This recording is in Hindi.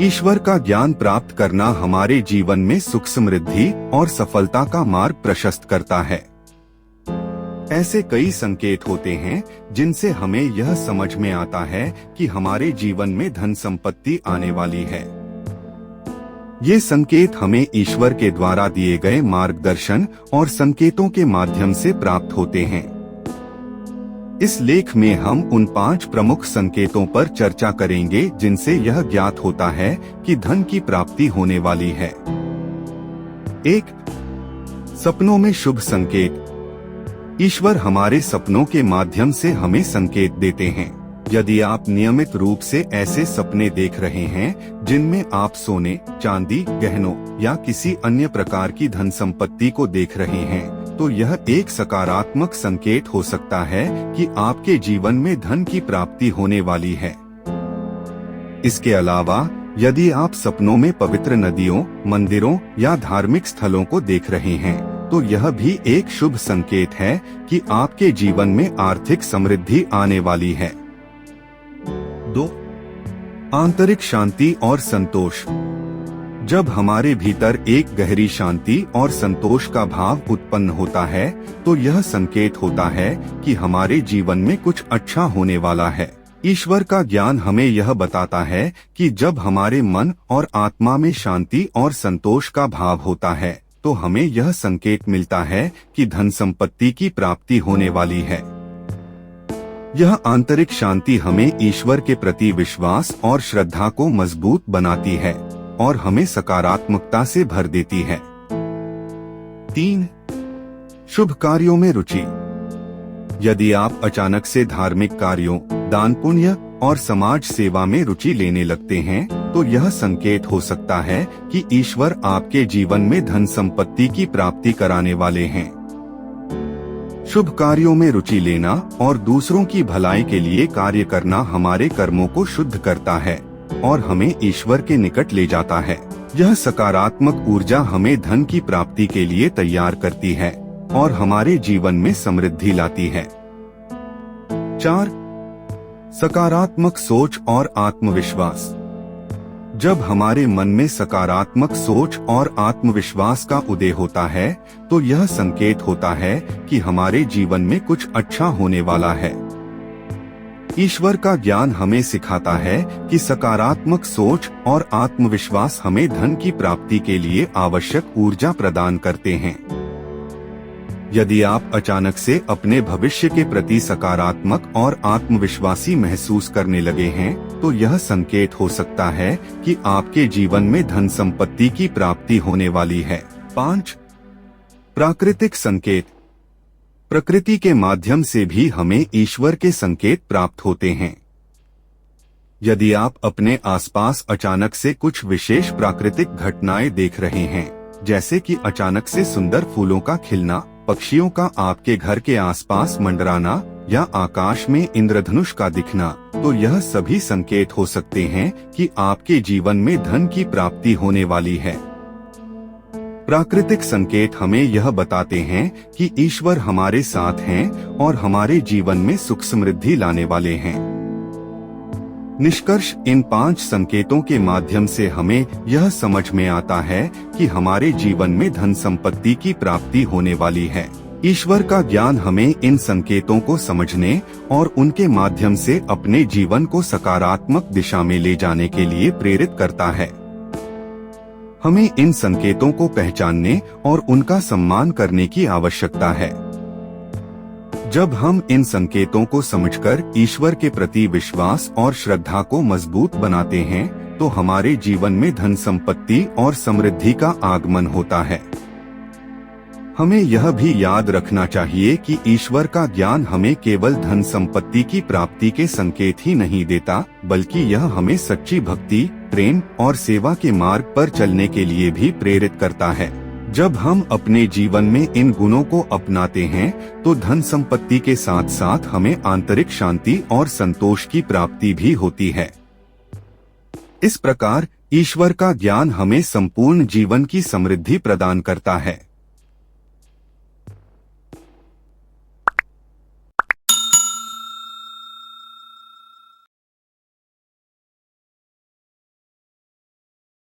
ईश्वर का ज्ञान प्राप्त करना हमारे जीवन में सुख समृद्धि और सफलता का मार्ग प्रशस्त करता है। ऐसे कई संकेत होते हैं जिनसे हमें यह समझ में आता है कि हमारे जीवन में धन संपत्ति आने वाली है। ये संकेत हमें ईश्वर के द्वारा दिए गए मार्गदर्शन और संकेतों के माध्यम से प्राप्त होते हैं। इस लेख में हम उन 5 प्रमुख संकेतों पर चर्चा करेंगे जिनसे यह ज्ञात होता है कि धन की प्राप्ति होने वाली है। 1. सपनों में शुभ संकेत। ईश्वर हमारे सपनों के माध्यम से हमें संकेत देते हैं। यदि आप नियमित रूप से ऐसे सपने देख रहे हैं जिनमें आप सोने, चांदी, गहनों या किसी अन्य प्रकार की धन संपत्ति को देख रहे हैं, तो यह एक सकारात्मक संकेत हो सकता है कि आपके जीवन में धन की प्राप्ति होने वाली है। इसके अलावा यदि आप सपनों में पवित्र नदियों, मंदिरों या धार्मिक स्थलों को देख रहे हैं, तो यह भी एक शुभ संकेत है कि आपके जीवन में आर्थिक समृद्धि आने वाली है। 2. आंतरिक शांति और संतोष। जब हमारे भीतर एक गहरी शांति और संतोष का भाव उत्पन्न होता है, तो यह संकेत होता है कि हमारे जीवन में कुछ अच्छा होने वाला है। ईश्वर का ज्ञान हमें यह बताता है कि जब हमारे मन और आत्मा में शांति और संतोष का भाव होता है, तो हमें यह संकेत मिलता है कि धन संपत्ति की प्राप्ति होने वाली है। यह आंतरिक शांति हमें ईश्वर के प्रति विश्वास और श्रद्धा को मजबूत बनाती है और हमें सकारात्मकता से भर देती है। 3. शुभ कार्यों में रुचि। यदि आप अचानक से धार्मिक कार्यों, दान पुण्य और समाज सेवा में रुचि लेने लगते हैं, तो यह संकेत हो सकता है कि ईश्वर आपके जीवन में धन संपत्ति की प्राप्ति कराने वाले हैं। शुभ कार्यों में रुचि लेना और दूसरों की भलाई के लिए कार्य करना हमारे कर्मों को शुद्ध करता है और हमें ईश्वर के निकट ले जाता है। यह सकारात्मक ऊर्जा हमें धन की प्राप्ति के लिए तैयार करती है और हमारे जीवन में समृद्धि लाती है। 4. सकारात्मक सोच और आत्मविश्वास। जब हमारे मन में सकारात्मक सोच और आत्मविश्वास का उदय होता है, तो यह संकेत होता है कि हमारे जीवन में कुछ अच्छा होने वाला है। ईश्वर का ज्ञान हमें सिखाता है कि सकारात्मक सोच और आत्मविश्वास हमें धन की प्राप्ति के लिए आवश्यक ऊर्जा प्रदान करते हैं। यदि आप अचानक से अपने भविष्य के प्रति सकारात्मक और आत्मविश्वासी महसूस करने लगे हैं, तो यह संकेत हो सकता है कि आपके जीवन में धन संपत्ति की प्राप्ति होने वाली है। 5. प्राकृतिक संकेत। प्रकृति के माध्यम से भी हमें ईश्वर के संकेत प्राप्त होते हैं। यदि आप अपने आसपास अचानक से कुछ विशेष प्राकृतिक घटनाएं देख रहे हैं, जैसे कि अचानक से सुंदर फूलों का खिलना, पक्षियों का आपके घर के आसपास मंडराना या आकाश में इंद्रधनुष का दिखना, तो यह सभी संकेत हो सकते हैं कि आपके जीवन में धन की प्राप्ति होने वाली है। प्राकृतिक संकेत हमें यह बताते हैं कि ईश्वर हमारे साथ हैं और हमारे जीवन में सुख समृद्धि लाने वाले हैं। निष्कर्ष, इन 5 संकेतों के माध्यम से हमें यह समझ में आता है कि हमारे जीवन में धन संपत्ति की प्राप्ति होने वाली है। ईश्वर का ज्ञान हमें इन संकेतों को समझने और उनके माध्यम से अपने जीवन को सकारात्मक दिशा में ले जाने के लिए प्रेरित करता है। हमें इन संकेतों को पहचानने और उनका सम्मान करने की आवश्यकता है। जब हम इन संकेतों को समझकर ईश्वर के प्रति विश्वास और श्रद्धा को मजबूत बनाते हैं, तो हमारे जीवन में धन संपत्ति और समृद्धि का आगमन होता है। हमें यह भी याद रखना चाहिए कि ईश्वर का ज्ञान हमें केवल धन संपत्ति की प्राप्ति के संकेत ही नहीं देता, बल्कि यह हमें सच्ची भक्ति, प्रेम और सेवा के मार्ग पर चलने के लिए भी प्रेरित करता है। जब हम अपने जीवन में इन गुणों को अपनाते हैं, तो धन संपत्ति के साथ साथ हमें आंतरिक शांति और संतोष की प्राप्ति भी होती है। इस प्रकार ईश्वर का ज्ञान हमें संपूर्ण जीवन की समृद्धि प्रदान करता है।